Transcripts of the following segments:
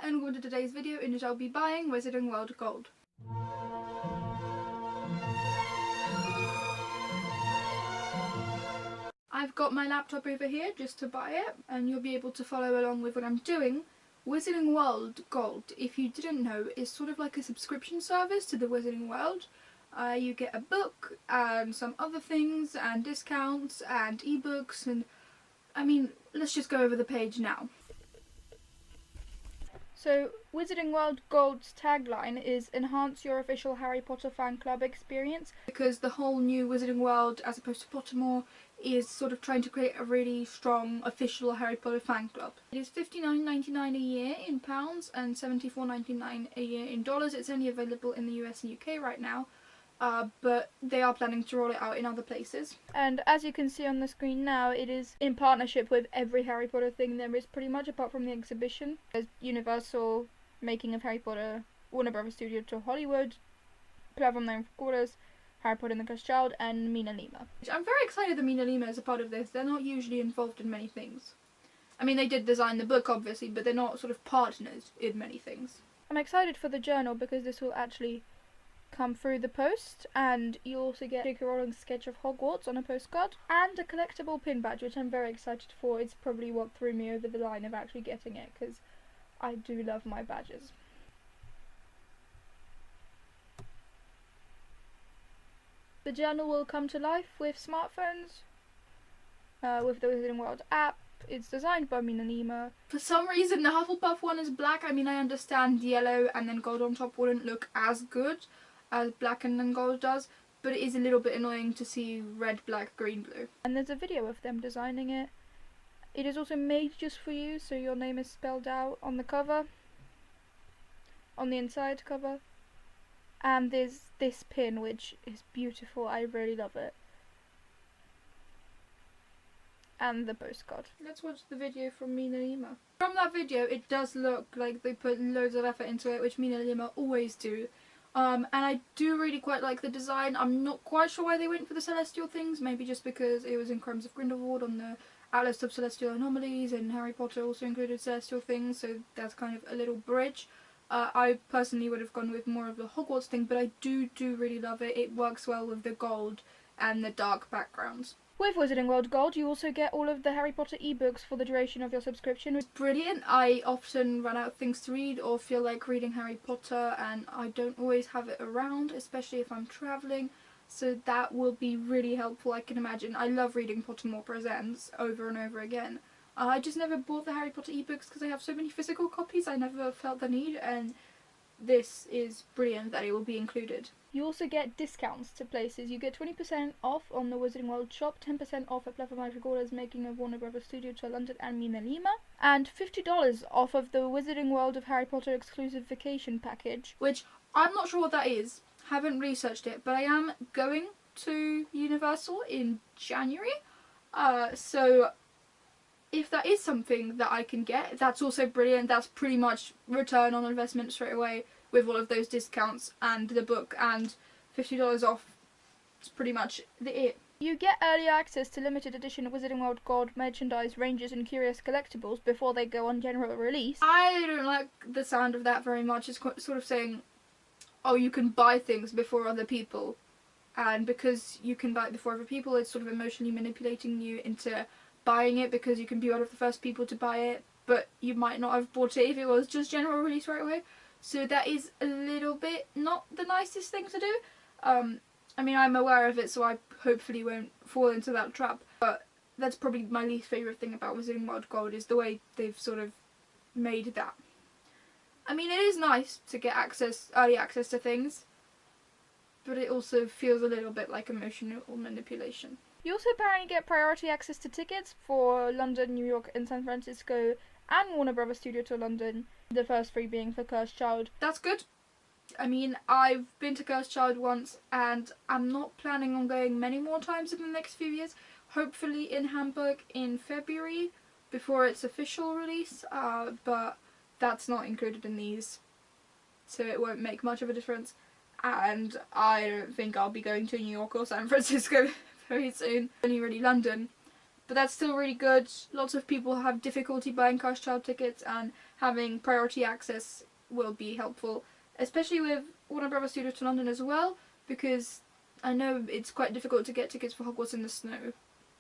and welcome to today's video in which I'll be buying Wizarding World Gold. I've got my laptop over here just to buy it, and you'll be able to follow along with what I'm doing. Wizarding World Gold, if you didn't know, is sort of like a subscription service to the Wizarding World. You get a book and some other things and discounts and ebooks, and I mean, let's just go over the page now. So, Wizarding World Gold's tagline is enhance your official Harry Potter fan club experience, because the whole new Wizarding World, as opposed to Pottermore, is sort of trying to create a really strong official Harry Potter fan club. It is $59.99 a year in pounds and $74.99 a year in dollars. It's only available in the US and UK right now. But they are planning to roll it out in other places. And as you can see on the screen now, it is in partnership with every Harry Potter thing there is pretty much, apart from the exhibition. There's Universal, Making of Harry Potter, Warner Brothers Studio to Hollywood, Platform 9 Quarters, Harry Potter and the Cursed Child, and Mina Lima. I'm very excited that Mina Lima is a part of this. They're not usually involved in many things. I mean, they did design the book, obviously, but they're not sort of partners in many things. I'm excited for the journal because this will actually come through the post, and you also get J.K. Rowling's sketch of Hogwarts on a postcard and a collectible pin badge, which I'm very excited for. It's probably what threw me over the line of actually getting it, because I do love my badges. The journal will come to life with smartphones, with the Wizarding World app. It's designed by Mina Lima. For some reason the Hufflepuff one is black. I mean, I understand yellow and then gold on top wouldn't look as good as black and then gold does, but it is a little bit annoying to see red, black, green, blue. And there's a video of them designing it. It is also made just for you, so your name is spelled out on the cover, on the inside cover. And there's this pin, which is beautiful. I really love it. And the postcard. Let's watch the video from Mina Lima. From that video, it does look like they put loads of effort into it, which Mina Lima always do. And I do really quite like the design. I'm not quite sure why they went for the celestial things. Maybe just because it was in Crimes of Grindelwald on the Atlas of Celestial Anomalies, and Harry Potter also included celestial things, so that's kind of a little bridge. I personally would have gone with more of the Hogwarts thing, but I do really love it. It works well with the gold and the dark backgrounds. With Wizarding World Gold, you also get all of the Harry Potter ebooks for the duration of your subscription. It's brilliant. I often run out of things to read or feel like reading Harry Potter, and I don't always have it around, especially if I'm travelling, so that will be really helpful, I can imagine. I love reading Pottermore Presents over and over again. I just never bought the Harry Potter ebooks because I have so many physical copies. I never felt the need, and this is brilliant that it will be included. You also get discounts to places. You get 20% off on the Wizarding World shop, 10% off at Platform 9 Quarters, Making of Warner Brothers Studio to London and Mina Lima, and $50 off of the Wizarding World of Harry Potter exclusive vacation package, which I'm not sure what that is. Haven't researched it, but I am going to Universal in January, so if that is something that I can get, that's also brilliant. That's pretty much return on investment straight away with all of those discounts and the book, and $50 off. It's pretty much it. You get early access to limited edition Wizarding World Gold merchandise, ranges and curious collectibles before they go on general release. I don't like the sound of that very much. It's sort of saying, oh, you can buy things before other people, and because you can buy it before other people, it's sort of emotionally manipulating you into buying it because you can be one of the first people to buy it, but you might not have bought it if it was just general release right away. So that is a little bit not the nicest thing to do. I mean, I'm aware of it, so I hopefully won't fall into that trap, but that's probably my least favourite thing about Wizarding World Gold, is the way they've sort of made that. I mean, it is nice to get early access to things, but it also feels a little bit like emotional manipulation. You also apparently get priority access to tickets for London, New York and San Francisco and Warner Brothers Studio to London, the first three being for Cursed Child. That's good. I mean, I've been to Cursed Child once, and I'm not planning on going many more times in the next few years. Hopefully in Hamburg in February, before its official release, but that's not included in these, so it won't make much of a difference. And I don't think I'll be going to New York or San Francisco very soon. Only really London. But that's still really good. Lots of people have difficulty buying Cursed Child tickets, and having priority access will be helpful, especially with Warner Brothers Studios to London as well, because I know it's quite difficult to get tickets for Hogwarts in the snow,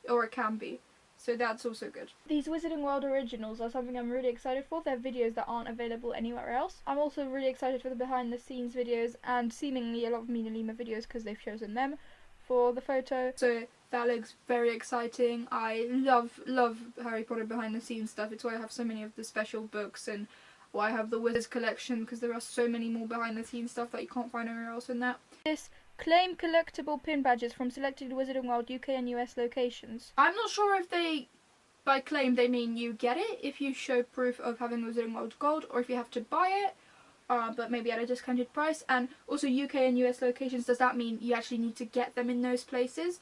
or it can be. So that's also good. These Wizarding World originals are something I'm really excited for. They're videos that aren't available anywhere else. I'm also really excited for the behind the scenes videos and seemingly a lot of Mina Lima videos because they've chosen them for the photo. So that looks very exciting. I love Harry Potter behind the scenes stuff. It's why I have so many of the special books and why I have the Wizards collection, because there are so many more behind the scenes stuff that you can't find anywhere else in that. Claim collectible pin badges from selected Wizarding World UK and US locations. I'm not sure if by claim they mean you get it if you show proof of having Wizarding World Gold, or if you have to buy it, but maybe at a discounted price. And also UK and US locations, does that mean you actually need to get them in those places?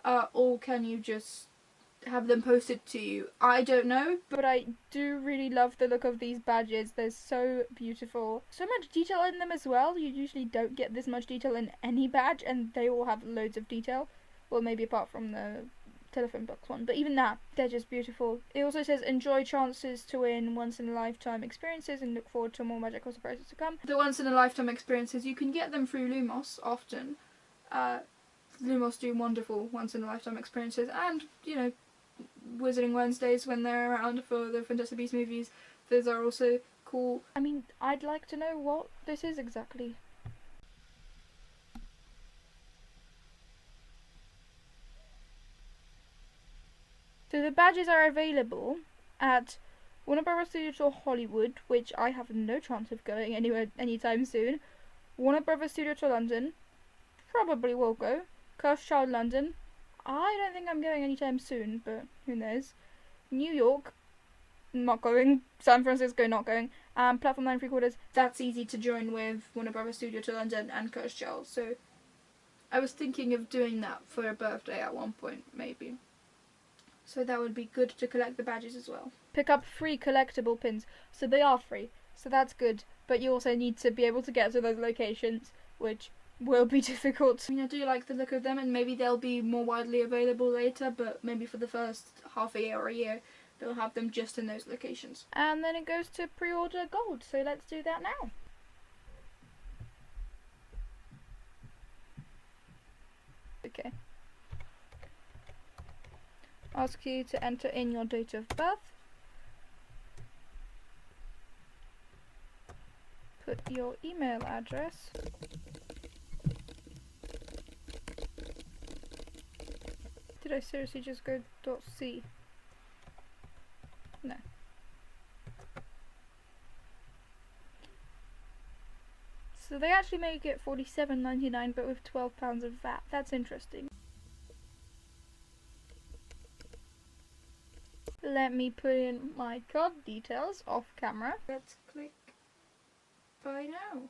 Or can you just have them posted to you? I don't know, but I do really love the look of these badges. They're so beautiful. So much detail in them as well. You usually don't get this much detail in any badge, and they all have loads of detail. Well, maybe apart from the telephone box one, but even that, they're just beautiful. It also says enjoy chances to win once in a lifetime experiences and look forward to more magical surprises to come. The once in a lifetime experiences, you can get them through Lumos often. Lumos do wonderful once in a lifetime experiences, and you know, Wizarding Wednesdays when they're around for the Fantastic Beasts movies, those are also cool. I mean, I'd like to know what this is exactly. So the badges are available at Warner Brothers Studios to Hollywood, which I have no chance of going anywhere anytime soon. Warner Brothers Studio to London, probably will go. Cursed Child London, I don't think I'm going anytime soon, but who knows. New York, not going. San Francisco, not going. Platform 9 3/4, that's easy to join with Warner Brothers Studio to London and Cursed Child, so I was thinking of doing that for a birthday at one point, maybe. So that would be good to collect the badges as well. Pick up free collectible pins. So they are free, so that's good. But you also need to be able to get to those locations, which will be difficult. I mean, I do like the look of them, and maybe they'll be more widely available later, but maybe for the first half a year or a year, they'll have them just in those locations. And then it goes to pre-order gold, so let's do that now. Okay. Ask you to enter in your date of birth. Put your email address. Did I seriously just go .c? No. So they actually make it $47.99, but with £12 of VAT. That's interesting. Let me put in my card details off camera. Let's click buy now.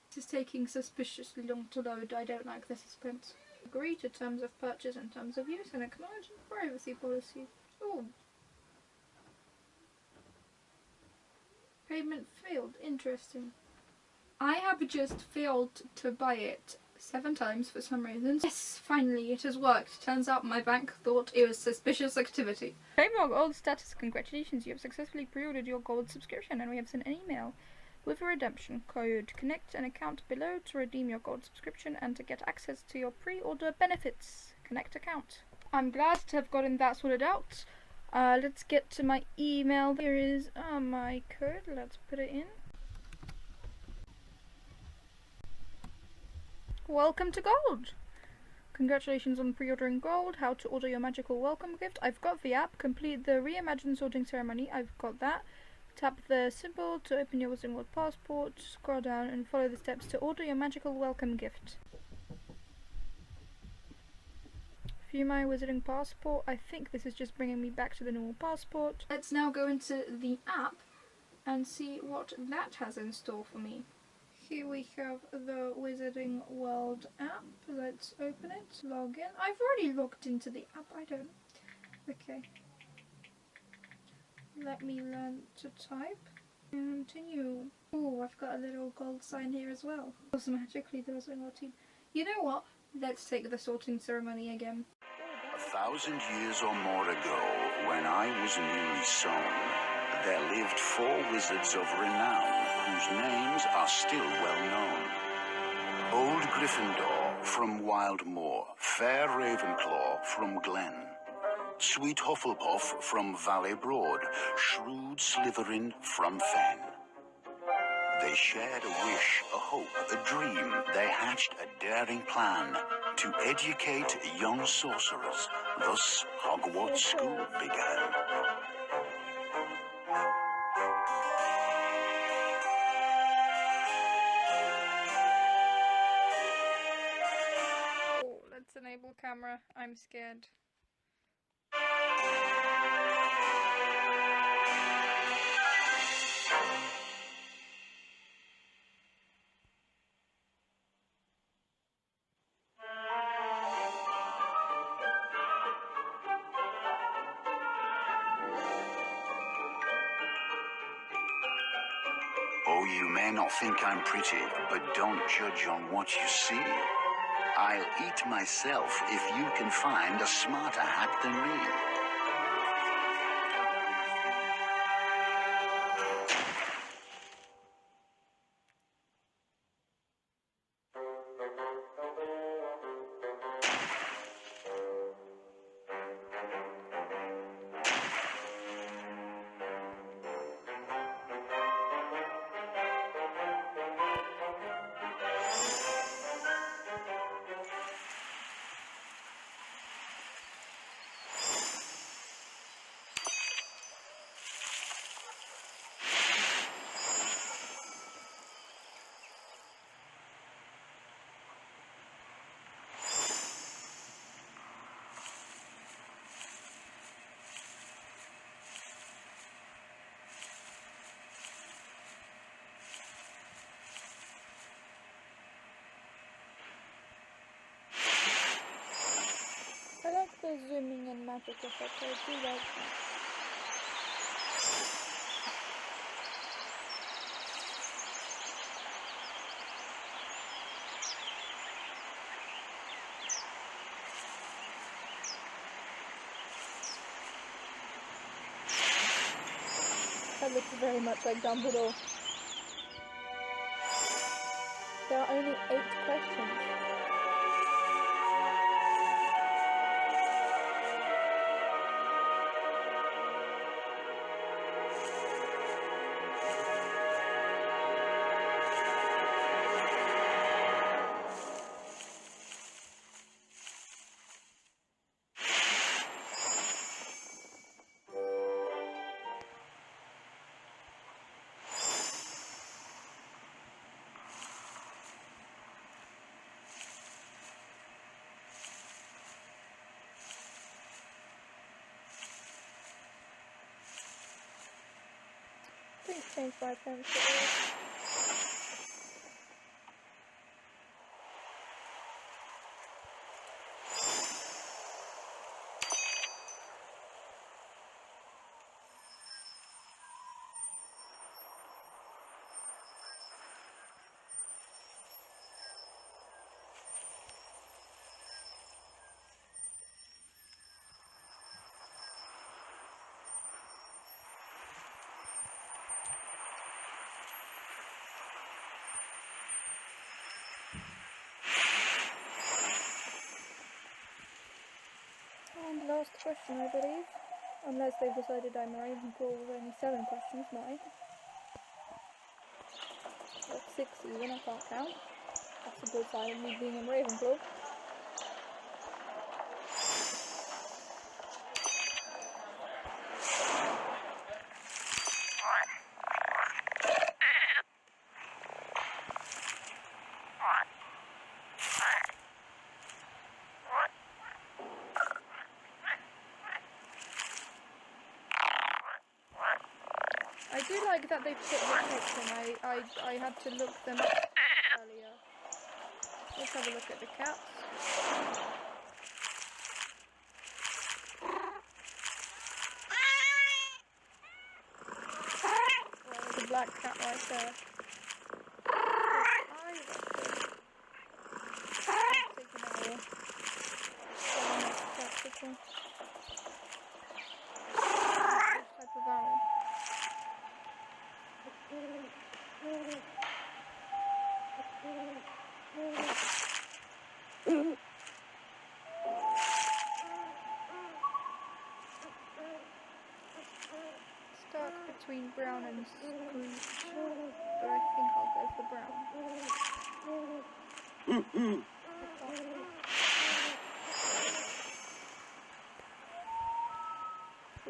This is taking suspiciously long to load. I don't like the suspense. Agree to terms of purchase and terms of use and acknowledge the privacy policy. Oh. Payment failed. Interesting. I have just failed to buy it 7 times for some reason. Yes, finally it has worked. Turns out my bank thought it was suspicious activity. Claim your gold status. Congratulations, you have successfully pre-ordered your gold subscription and we have sent an email with a redemption code. Connect an account below to redeem your gold subscription and to get access to your pre-order benefits. Connect account. I'm glad to have gotten that sorted out. Let's get to my email. Here is my code. Let's put it in. Welcome to gold! Congratulations on pre-ordering gold. How to order your magical welcome gift. I've got the app. Complete the reimagined sorting ceremony. I've got that. Tap the symbol to open your Wizarding World passport. Scroll down and follow the steps to order your magical welcome gift. View my Wizarding passport. I think this is just bringing me back to the normal passport. Let's now go into the app and see what that has in store for me. Here we have the Wizarding World app. Let's open it, log in. I've already logged into the app, I don't. Okay. Let me learn to type. Continue. Oh, I've got a little gold sign here as well. Automatically the Wizarding World team. You know what? Let's take the sorting ceremony again. 1,000 years or more ago, when I was newly sown, there lived 4 wizards of renown, whose names are still well known. Old Gryffindor from Wildmoor, fair Ravenclaw from Glen, sweet Hufflepuff from Valley Broad, shrewd Slytherin from Fen. They shared a wish, a hope, a dream. They hatched a daring plan to educate young sorcerers. Thus, Hogwarts School began. Oh, let's enable camera. I'm scared. Oh, you may not think I'm pretty, but don't judge on what you see. I'll eat myself if you can find a smarter hat than me. I like the zooming and magic effect, I do like that. That looks very much like Dumbledore. There are only 8 questions. Please change my pencil. And last question, I believe. Unless they've decided I'm a Ravenclaw with only 7 questions, might. Or 6 even, I can't count. That's a good sign of me being a Ravenclaw. I do like that they put the text in. I had to look them up earlier. Let's have a look at the cats. Well, there's a black cat right there. Type of owl. brown and screeched, but I think I'll go for brown.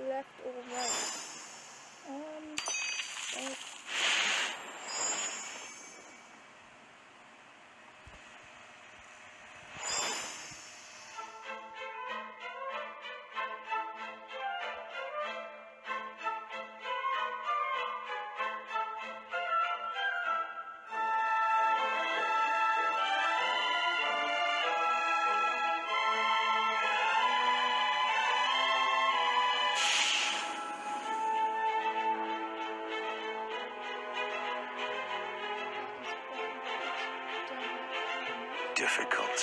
Left or right? Right. Difficult,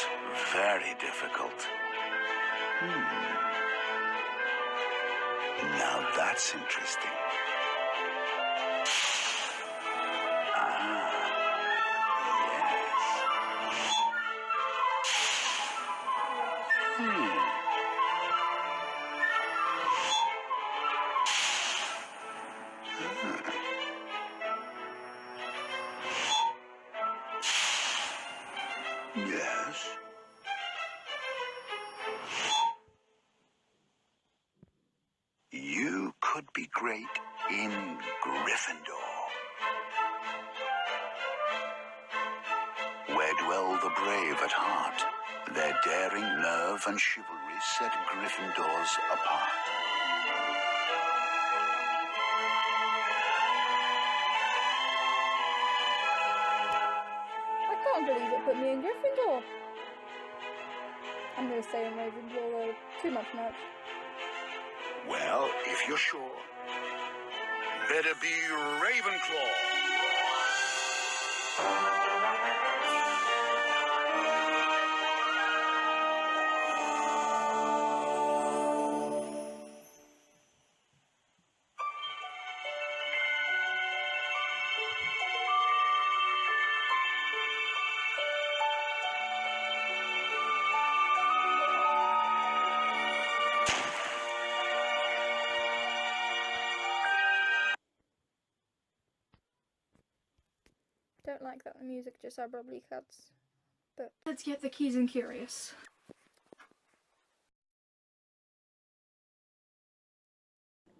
very difficult. Now that's interesting. Ah, yes. Yes. You could be great in Gryffindor, where dwell the brave at heart. Their daring, nerve, and chivalry set Gryffindors apart. I can't believe it put me in Gryffindor. I'm going to stay in Ravenclaw though. Too much merch. Well, if you're sure, better be Ravenclaw. Don't like that the music just abruptly cuts. But let's get the keys and curious.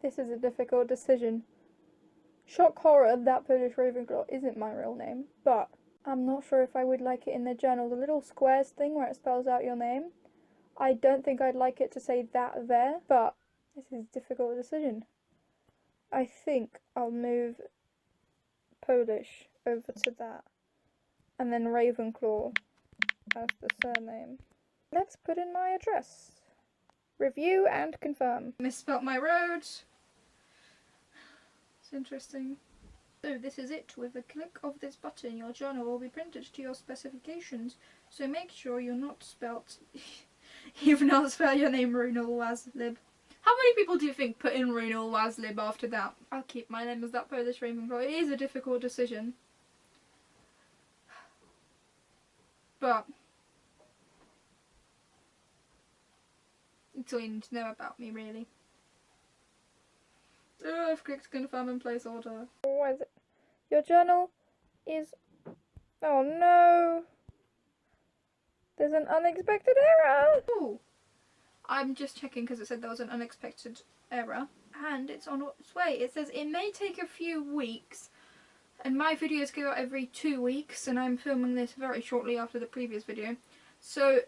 This is a difficult decision. Shock horror, that Polish Ravenclaw isn't my real name, but I'm not sure if I would like it in the journal. The little squares thing where it spells out your name, I don't think I'd like it to say that there, but this is a difficult decision. I think I'll move Polish over to that, and then Ravenclaw as the surname. Let's put in my address. Review and confirm. Misspelt my road. It's interesting. So this is it. With a click of this button, your journal will be printed to your specifications. So make sure you've not spelt your name Runal Waslib. How many people do you think put in Runal Waslib after that? I'll keep my name as that Polish Ravenclaw. It is a difficult decision. But it's all you need to know about me, really. Oh, I've clicked confirm and place order. What is it? Your journal is... Oh no! There's an unexpected error! Ooh. I'm just checking because it said there was an unexpected error. And it's on its way. It says it may take a few weeks. And my videos go out every 2 weeks, and I'm filming this very shortly after the previous video. So,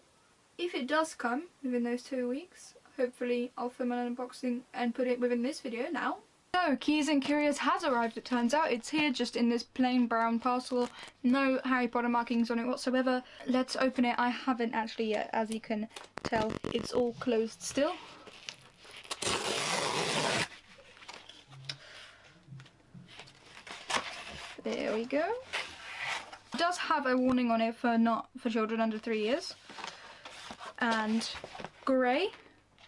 if it does come within those 2 weeks, hopefully I'll film an unboxing and put it within this video now. So, Keys and Curious has arrived, it turns out. It's here just in this plain brown parcel. No Harry Potter markings on it whatsoever. Let's open it. I haven't actually yet, as you can tell. It's all closed still. There we go. It does have a warning on it for not for children under 3 years. And grey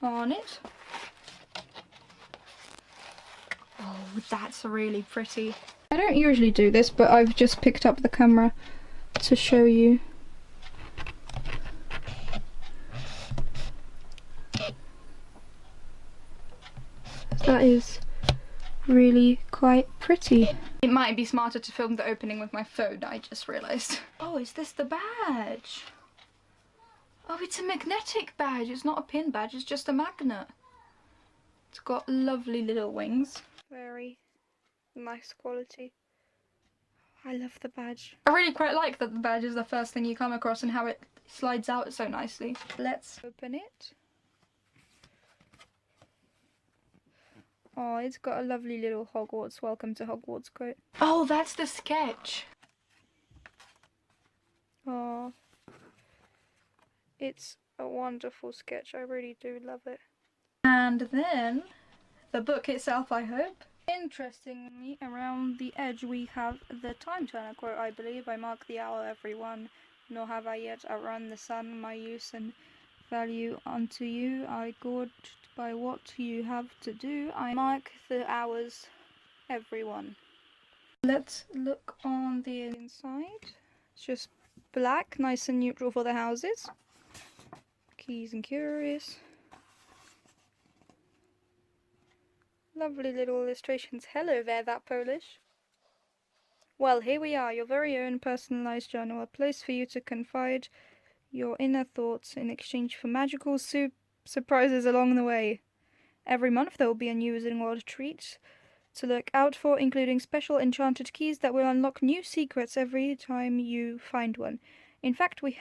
on it. Oh, that's really pretty. I don't usually do this, but I've just picked up the camera to show you. That is really quite pretty. It might be smarter to film the opening with my phone, I just realised. Oh, is this the badge? Oh, it's a magnetic badge. It's not a pin badge, it's just a magnet. It's got lovely little wings. Very nice quality. I love the badge. I really quite like that the badge is the first thing you come across and how it slides out so nicely. Let's open it. Oh, it's got a lovely little Hogwarts, welcome to Hogwarts quote. Oh, that's the sketch. Oh, it's a wonderful sketch. I really do love it. And then the book itself, I hope. Interestingly, around the edge we have the time turner quote, I believe. I mark the hour, everyone, nor have I yet outrun the sun. My use and value unto you I gorged by what you have to do. I mark the hours, everyone. Let's look on the inside. It's just black, nice and neutral for the houses. Keys and curious. Lovely little illustrations. Hello there, that Polish. Well, here we are, your very own personalised journal, a place for you to confide your inner thoughts in exchange for magical surprises along the way. Every month there will be a new Wizarding World treat to look out for, including special enchanted keys that will unlock new secrets every time you find one. In fact, we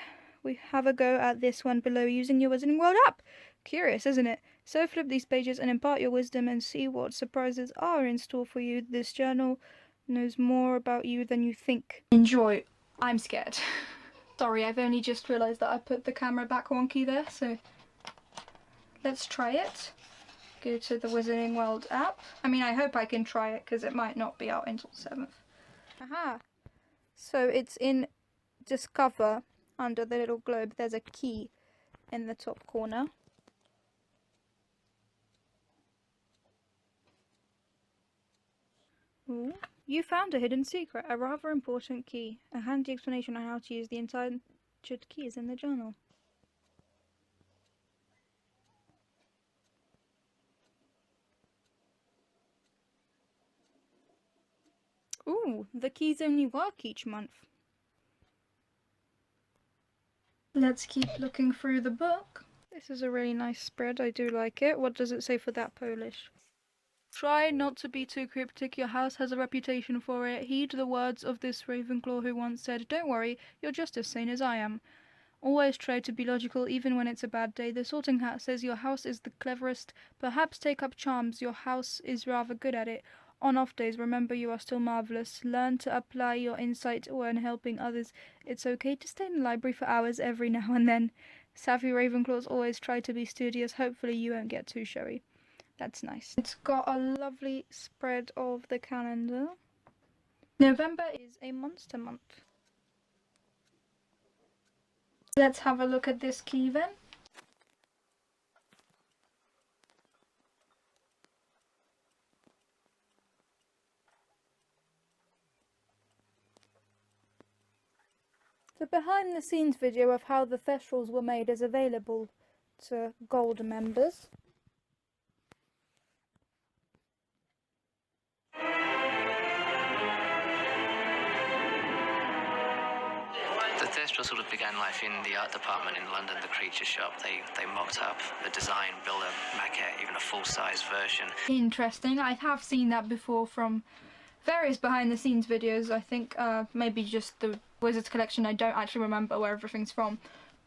have a go at this one below using your Wizarding World app. Curious, isn't it? So flip these pages and impart your wisdom and see what surprises are in store for you. This journal knows more about you than you think. Enjoy. I'm scared. Sorry, I've only just realised that I put the camera back wonky there, so let's try it. Go to the Wizarding World app. I mean, I hope I can try it because it might not be out until 7th. Aha! So it's in Discover, under the little globe. There's a key in the top corner. Ooh. You found a hidden secret, a rather important key. A handy explanation on how to use the enchanted keys in the journal. Ooh, the keys only work each month. Let's keep looking through the book. This is a really nice spread, I do like it. What does it say for that Polish? Try not to be too cryptic, your house has a reputation for it. Heed the words of this Ravenclaw who once said, "Don't worry, you're just as sane as I am." Always try to be logical even when it's a bad day. The Sorting Hat says your house is the cleverest. Perhaps take up charms, your house is rather good at it. On off days, remember you are still marvellous. Learn to apply your insight when helping others. It's okay to stay in the library for hours every now and then. Savvy Ravenclaws always try to be studious. Hopefully you won't get too showy. That's nice. It's got a lovely spread of the calendar. November is a monster month. Let's have a look at this key then. The behind the scenes video of how the Thestrals were made is available to Gold members. The Thestra sort of began life in the art department in London, the Creature Shop. They mocked up a design, built a maquette, even a full-size version. Interesting. I have seen that before from various behind the scenes videos. I think maybe just the Wizards collection. I don't actually remember where everything's from.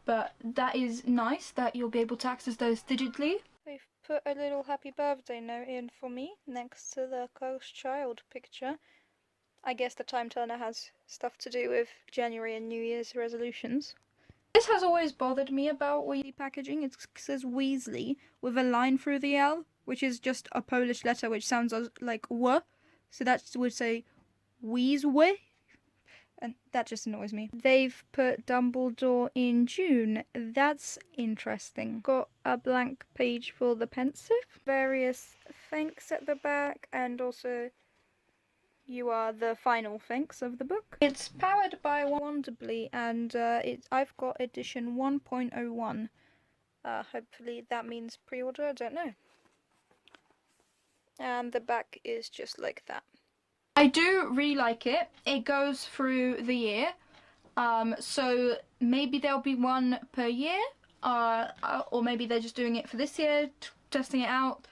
But that is nice that you'll be able to access those digitally. They've put a little happy birthday note in for me next to the Cursed Child picture. I guess the time turner has stuff to do with January and New Year's resolutions. This has always bothered me about Weasley packaging. It says Weasley with a line through the L, which is just a Polish letter which sounds like W. So that would say Weasley. And that just annoys me. They've put Dumbledore in June. That's interesting. Got a blank page for the pensive. Various thanks at the back, and also you are the final thanks of the book. It's powered by Wonderbly, and I've got edition 1.01. Hopefully that means pre-order, I don't know. And the back is just like that. I do really like it. It goes through the year. So maybe there'll be one per year, or maybe they're just doing it for this year, testing it out,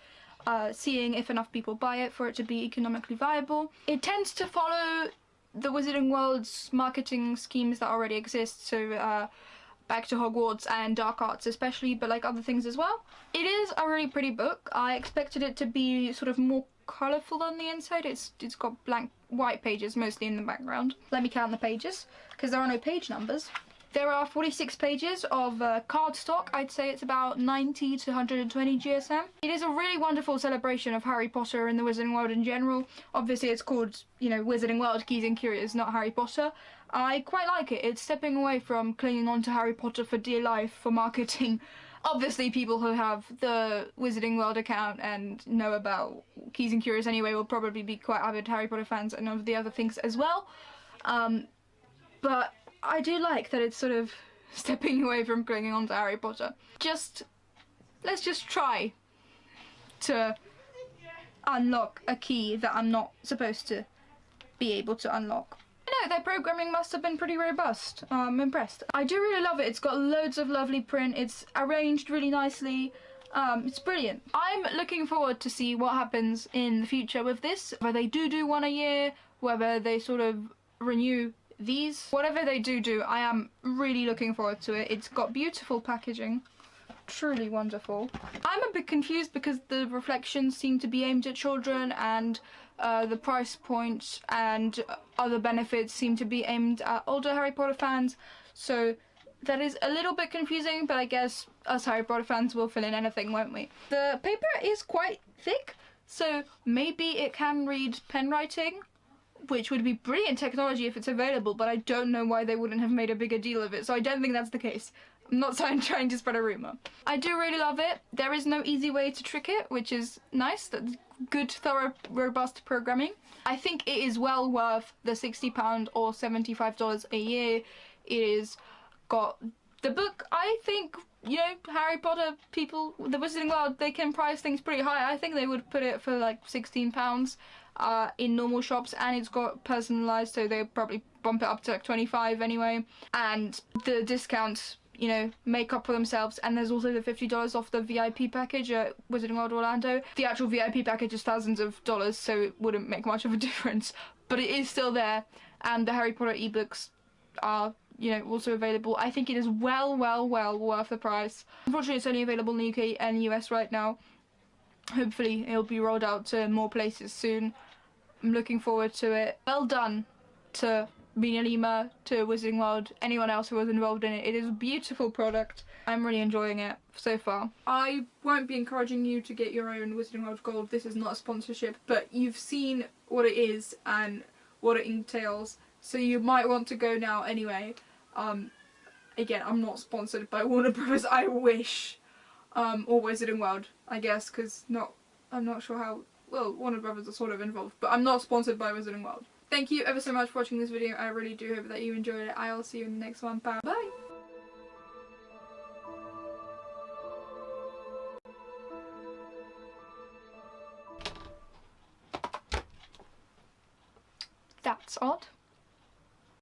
seeing if enough people buy it for it to be economically viable. It tends to follow the Wizarding World's marketing schemes that already exist, so Back to Hogwarts and Dark Arts especially, but like other things as well. It is a really pretty book. I expected it to be sort of more colourful on the inside. It's got blank white pages mostly in the background. Let me count the pages, because there are no page numbers. There are 46 pages of cardstock. I'd say it's about 90 to 120 GSM. It is a really wonderful celebration of Harry Potter and the Wizarding World in general. Obviously it's called, you know, Wizarding World, Keys and Curios, not Harry Potter. I quite like it. It's stepping away from clinging on to Harry Potter for dear life for marketing. Obviously people who have the Wizarding World account and know about Keys and Curios anyway will probably be quite avid Harry Potter fans and of the other things as well. But I do like that it's sort of stepping away from clinging on to Harry Potter. Let's just try to unlock a key that I'm not supposed to be able to unlock. I know, their programming must have been pretty robust. I'm impressed. I do really love it. It's got loads of lovely print. It's arranged really nicely. It's brilliant. I'm looking forward to see what happens in the future with this. Whether they do one a year, whether they sort of renew these. Whatever they do, I am really looking forward to it. It's got beautiful packaging. Truly wonderful. I'm a bit confused because the reflections seem to be aimed at children and the price points and other benefits seem to be aimed at older Harry Potter fans. So that is a little bit confusing, but I guess us Harry Potter fans will fill in anything, won't we? The paper is quite thick, so maybe it can read pen writing, which would be brilliant technology if it's available, but I don't know why they wouldn't have made a bigger deal of it, so I don't think that's the case. I'm not trying to spread a rumour. I do really love it. There is no easy way to trick it, which is nice. That's good, thorough, robust programming. I think it is well worth the £60 or $75 a year. It is got the book. I think, you know, Harry Potter people, the Wizarding World, they can price things pretty high. I think they would put it for like £16 in normal shops, and it's got personalised, so they'll probably bump it up to like 25 anyway. And the discounts, you know, make up for themselves. And there's also the $50 off the VIP package at Wizarding World Orlando. The actual VIP package is thousands of dollars, so it wouldn't make much of a difference, but it is still there. And the Harry Potter ebooks are, you know, also available. I think it is well worth the price. Unfortunately, it's only available in the UK and US right now. Hopefully it'll be rolled out to more places soon. I'm looking forward to it. Well done to Mina Lima, to Wizarding World, anyone else who was involved in it. It is a beautiful product. I'm really enjoying it so far. I won't be encouraging you to get your own Wizarding World Gold. This is not a sponsorship, but you've seen what it is and what it entails, so you might want to go now anyway. Again, I'm not sponsored by Warner Brothers. I wish. Or Wizarding World, I guess, because I'm not sure how. Well, Warner Brothers are sort of involved, but I'm not sponsored by Wizarding World. Thank you ever so much for watching this video. I really do hope that you enjoyed it. I'll see you in the next one. Bye. Bye. That's odd.